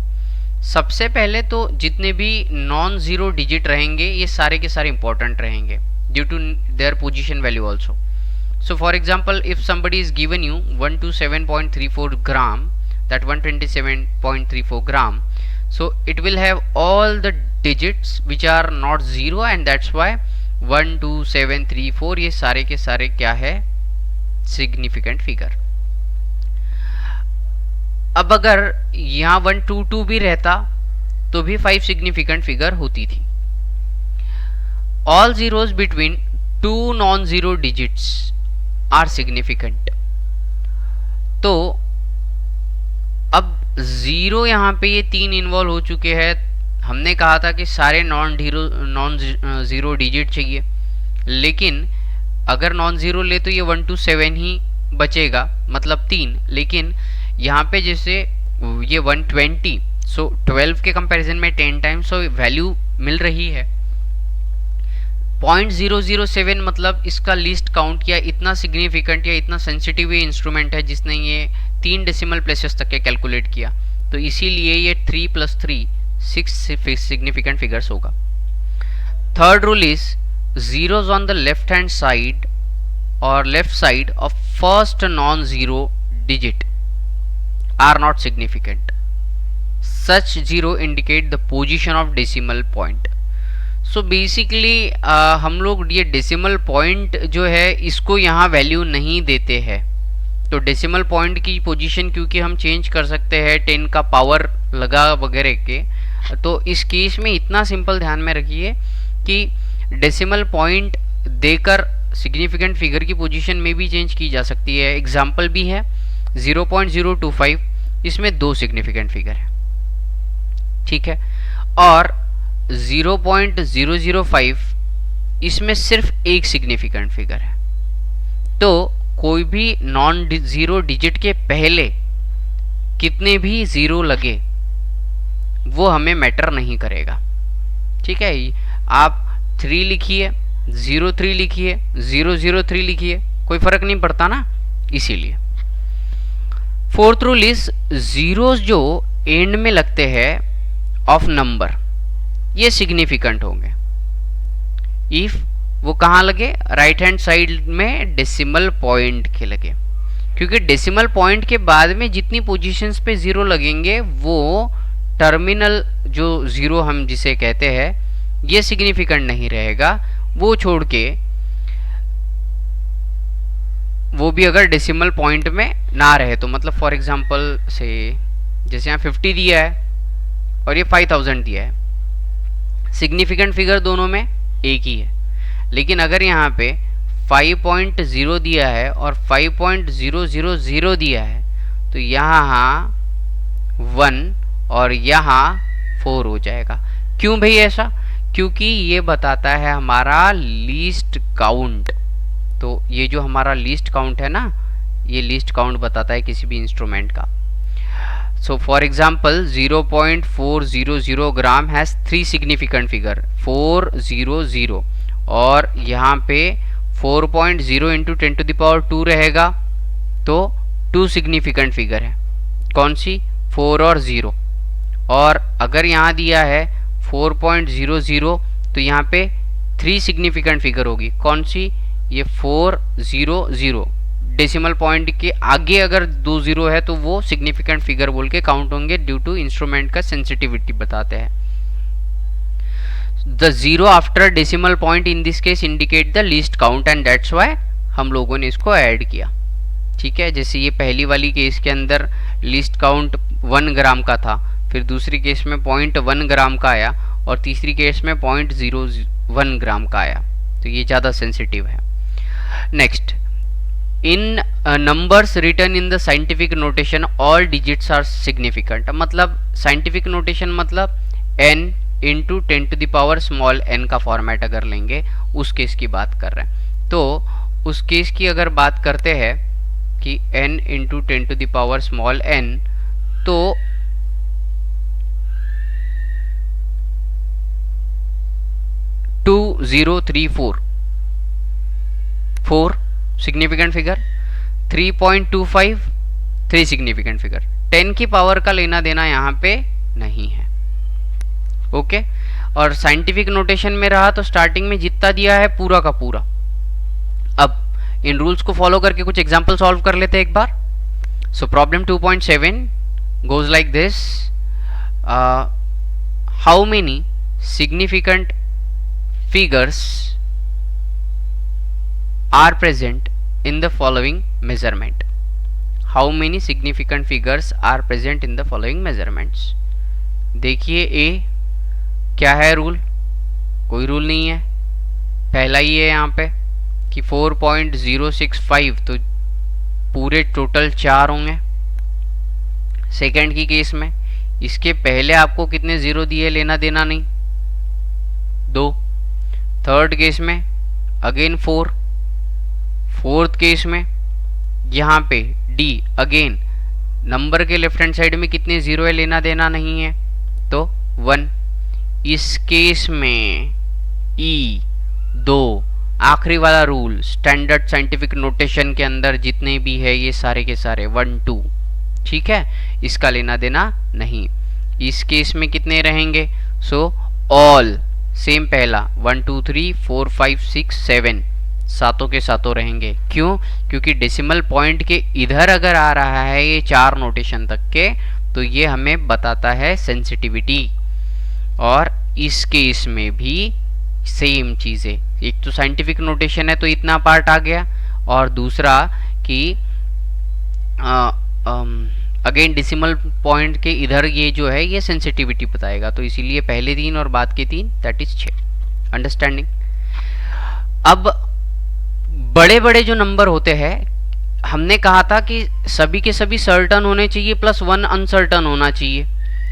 सबसे पहले तो जितने भी नॉन जीरो डिजिट रहेंगे ये सारे के सारे इंपॉर्टेंट रहेंगे due to their position value also. So for example if somebody is given you 127.34 gram, that 127.34 gram, so it will have all the digits which are not zero and that's why 12734 ये सारे के सारे क्या है, significant figure. अब अगर यहाँ 122 भी रहता तो भी 5 सिग्निफिकेंट फिगर होती थी। All zeros between 2 non zero digits are significant. तो अब जीरो यहाँ पे ये 3 इन्वॉल्व हो चुके हैं। हमने कहा था कि सारे नॉन जीरो डिजिट चाहिए, लेकिन अगर नॉन जीरो ले तो ये 127 ही बचेगा, मतलब 3। लेकिन यहाँ पे जैसे ये 120, सो 12 के कंपैरिजन में 10 टाइम्स तो वैल्यू मिल रही है। 0.007 मतलब इसका लीस्ट काउंट या इतना सिग्निफिकेंट या इतना सेंसिटिव ये इंस्ट्रूमेंट है जिसने ये 3 डेसिमल प्लेसेस तक के कैलकुलेट किया, तो इसीलिए ये 3 + 3 6 सिग्निफिकेंट फिगर्स होगा। Third rule is zeros on the left hand side or left side of first non-zero digit are not significant. Such zero indicate the position of decimal point. So basically हम लोग ये decimal point जो है इसको यहाँ value नहीं देते हैं। तो decimal point की पोजीशन क्योंकि हम चेंज कर सकते हैं 10 का पावर लगा वगैरह के, तो इस केस में इतना सिंपल ध्यान में रखिए कि डेसिमल पॉइंट देकर सिग्निफिकेंट फिगर की पोजीशन में भी चेंज की जा सकती है। एग्जाम्पल भी है 0.025, इसमें 2 सिग्निफिकेंट फिगर है, ठीक है, और 0.005 इसमें सिर्फ एक सिग्निफिकेंट फिगर है। तो कोई भी नॉन जीरो डिजिट के पहले कितने भी जीरो लगे वो हमें मैटर नहीं करेगा, ठीक है। आप 3 लिखिए, 03 लिखिए, 003 लिखिए, कोई फर्क नहीं पड़ता ना, इसीलिए। फोर्थ रूल इज जीरोस जो एंड में लगते हैं ऑफ नंबर ये सिग्निफिकेंट होंगे इफ वो कहाँ लगे, राइट हैंड साइड में डेसिमल पॉइंट के लगे, क्योंकि डेसिमल पॉइंट के बाद में जितनी पोजीशंस पे जीरो लगेंगे वो टर्मिनल जो जीरो हम जिसे कहते हैं ये सिग्निफिकेंट नहीं रहेगा। वो छोड़ के वो भी अगर डेसिमल पॉइंट में ना रहे तो, मतलब फॉर एग्जांपल से जैसे यहाँ 50 दिया है और ये 5000 दिया है, सिग्निफिकेंट फिगर दोनों में एक ही है। लेकिन अगर यहाँ पे 5.0 दिया है और 5.000 दिया है तो यहाँ 1 और यहाँ 4 हो जाएगा। क्यों भाई ऐसा? क्योंकि ये बताता है हमारा लीस्ट काउंट। तो ये जो हमारा लीस्ट काउंट है ना, ये लीस्ट काउंट बताता है किसी भी इंस्ट्रूमेंट का। सो for example 0.400 gram has 3 significant figure 400, और यहाँ पे 4.0 इंटू 10⁻² रहेगा तो 2 सिग्निफिकेंट फिगर है। कौन सी? 4 और 0। और अगर यहाँ दिया है 4.00 तो यहाँ पे 3 सिग्निफिकेंट फिगर होगी। कौन सी? ये 400। डेसिमल पॉइंट के आगे अगर 2 जीरो है तो वो सिग्निफिकेंट फिगर बोल के काउंट होंगे, ड्यू टू इंस्ट्रूमेंट का सेंसिटिविटी बताते हैं। The zero after decimal point in this case indicate the least count and that's why हम लोगों ने इसको ऐड किया। ठीक है, जैसे ये पहली वाली केस के अंदर लीस्ट काउंट 1 ग्राम का था, फिर दूसरी केस में 0.1 ग्राम का आया और तीसरी केस में 0.01 ग्राम का आया, तो ये ज़्यादा सेंसिटिव है। Next, in numbers return in the scientific notation all digits are significant. मतलब साइंटिफिक नोटेशन मतलब n into 10 to the power small n का फॉर्मेट अगर लेंगे, उस केस की बात कर रहे हैं। तो उस केस की अगर बात करते हैं कि n into 10 to the power small n, तो two 0 3 4 significant figure, 3.25 3 significant figure. 10 की पावर का लेना देना यहाँ पे नहीं है। ओके, और साइंटिफिक नोटेशन में रहा तो स्टार्टिंग में जितना दिया है पूरा का पूरा। अब इन रूल्स को फॉलो करके कुछ एग्जांपल सॉल्व कर लेते हैं एक बार। So problem 2.7 goes like this, how many significant figures are present in the following measurement? How many significant figures are present in the following measurements? देखिए ए क्या है रूल? कोई रूल नहीं है, पहला ही है यहाँ पे कि 4.065, तो पूरे टोटल 4 होंगे। सेकंड की केस में इसके पहले आपको कितने जीरो दिए लेना देना नहीं, 2। थर्ड केस में अगेन 4। फोर्थ केस में यहाँ पे डी अगेन नंबर के लेफ्ट हैंड साइड में कितने जीरो है लेना देना नहीं है, तो 1। इस केस में ई 2, आखिरी वाला रूल स्टैंडर्ड साइंटिफिक नोटेशन के अंदर जितने भी है ये सारे के सारे 1 2, ठीक है, इसका लेना देना नहीं। इस केस में कितने रहेंगे? सो ऑल सेम पहला 1 2 3 4 5 6 7 सातों के सातों रहेंगे। क्यों? क्योंकि डेसिमल पॉइंट के इधर अगर आ रहा है ये 4 नोटेशन तक के, तो ये हमें बताता है सेंसिटिविटी। और इस केस में भी सेम चीज़ें, एक तो साइंटिफिक नोटेशन है तो इतना पार्ट आ गया, और दूसरा कि अगेन डेसिमल पॉइंट के इधर ये जो है ये सेंसिटिविटी बताएगा, तो इसीलिए पहले 3 और बाद के 3 दैट इज 6। अंडरस्टैंडिंग? अब बड़े बड़े जो नंबर होते हैं, हमने कहा था कि सभी के सभी सर्टन होने चाहिए प्लस 1 अनसर्टन होना चाहिए।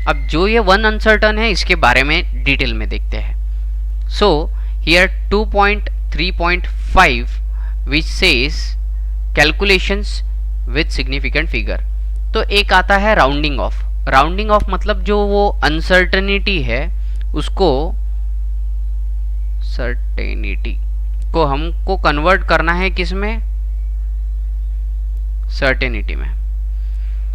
अब जो ये 1 अनसर्टन है इसके बारे में डिटेल में देखते हैं। So here 2.3.5 which says calculations with significant figure. तो एक आता है राउंडिंग ऑफ। राउंडिंग ऑफ मतलब जो वो अनसर्टेनिटी है उसको सर्टेनिटी को हमको कन्वर्ट करना है किसमें? सर्टेनिटी में।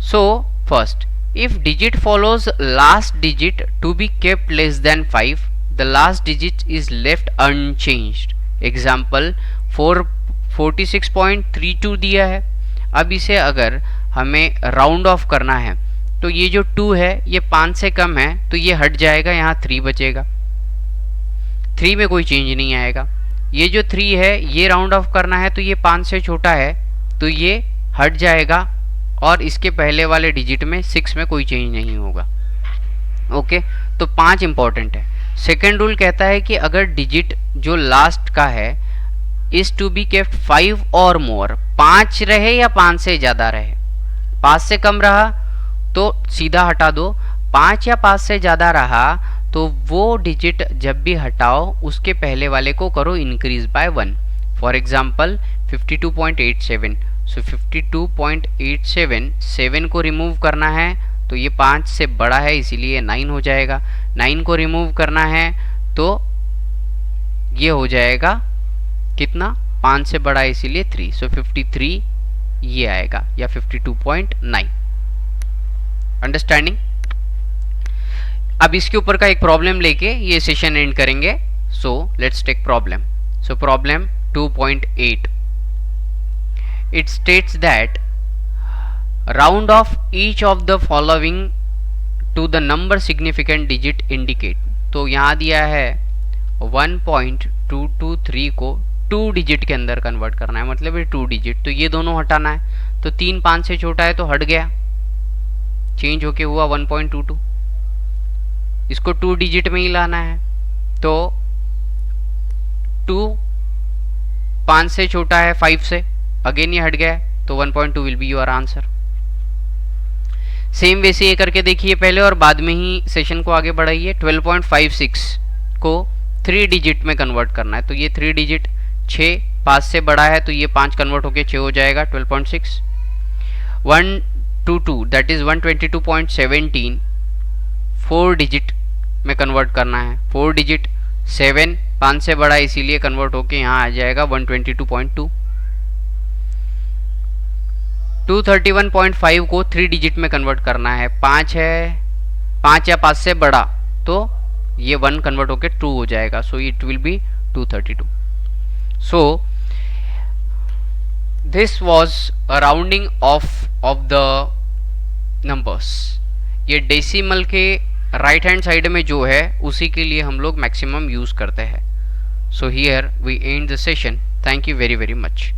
So first, if digit follows last digit to be kept less than 5, the last digit is left unchanged. Example 46.32 दिया है। अब इसे अगर हमें राउंड ऑफ करना है तो ये जो 2 है ये 5 से कम है तो ये हट जाएगा, यहाँ 3 बचेगा। 3 में कोई चेंज नहीं आएगा। ये जो 3 है ये राउंड ऑफ करना है तो ये 5 से छोटा है तो ये हट जाएगा, और इसके पहले वाले डिजिट में 6 में कोई चेंज नहीं होगा। ओके, तो 5 इंपॉर्टेंट है। सेकेंड रूल कहता है कि अगर डिजिट जो लास्ट का है इज टू बी केप्ट 5 और मोर, 5 रहे या 5 से ज्यादा रहे। 5 से कम रहा तो सीधा हटा दो, 5 या 5 से ज्यादा रहा तो वो डिजिट जब भी हटाओ उसके पहले वाले को करो इंक्रीज बाय 1। फॉर एग्जाम्पल 52.87, सो 52.87 7 को रिमूव करना है तो ये 5 से बड़ा है इसीलिए 9 हो जाएगा। 9 को रिमूव करना है तो ये हो जाएगा कितना? 5 से बड़ा है इसीलिए 3, सो 53 ये आएगा, या 52.9। अंडरस्टैंडिंग? अब इसके ऊपर का एक प्रॉब्लम लेके ये सेशन एंड करेंगे। So let's take problem. So problem 2.8, it states that round off each of the following to the number significant digit indicate. तो यहाँ दिया है 1.223 को 2 डिजिट के अंदर कन्वर्ट करना है, मतलब ये 2 डिजिट, तो ये दोनों हटाना है। तो 3 5 से छोटा है तो हट गया, चेंज होके हुआ 1.22, इसको 2 डिजिट में ही लाना है। तो 2 5 से छोटा है 5 से, अगेन ये हट गया, तो 1.2 will be your answer. Same वैसे ये करके देखिए पहले और बाद में ही सेशन को आगे बढ़ाइए। 12.56 को 3 डिजिट में कन्वर्ट करना है, तो ये 3 डिजिट 6 5 से बड़ा है, तो ये 5 कन्वर्ट होके 6 हो जाएगा 12.6। 122 दैट इज 122.17 4 डिजिट में कन्वर्ट करना है, 4 डिजिट 7 5 से बड़ा है, इसीलिए कन्वर्ट होके यहाँ आ जाएगा 122.2। 231.5 को 3 डिजिट में कन्वर्ट करना है, 5 है, 5 या 5 से बड़ा, तो ये 1 कन्वर्ट होके 2 हो जाएगा, so it will be 232। So this was a rounding off the numbers. ये डेसिमल के राइट हैंड साइड में जो है उसी के लिए हम लोग मैक्सिमम यूज करते हैं। So here we end the session. Thank you very very much.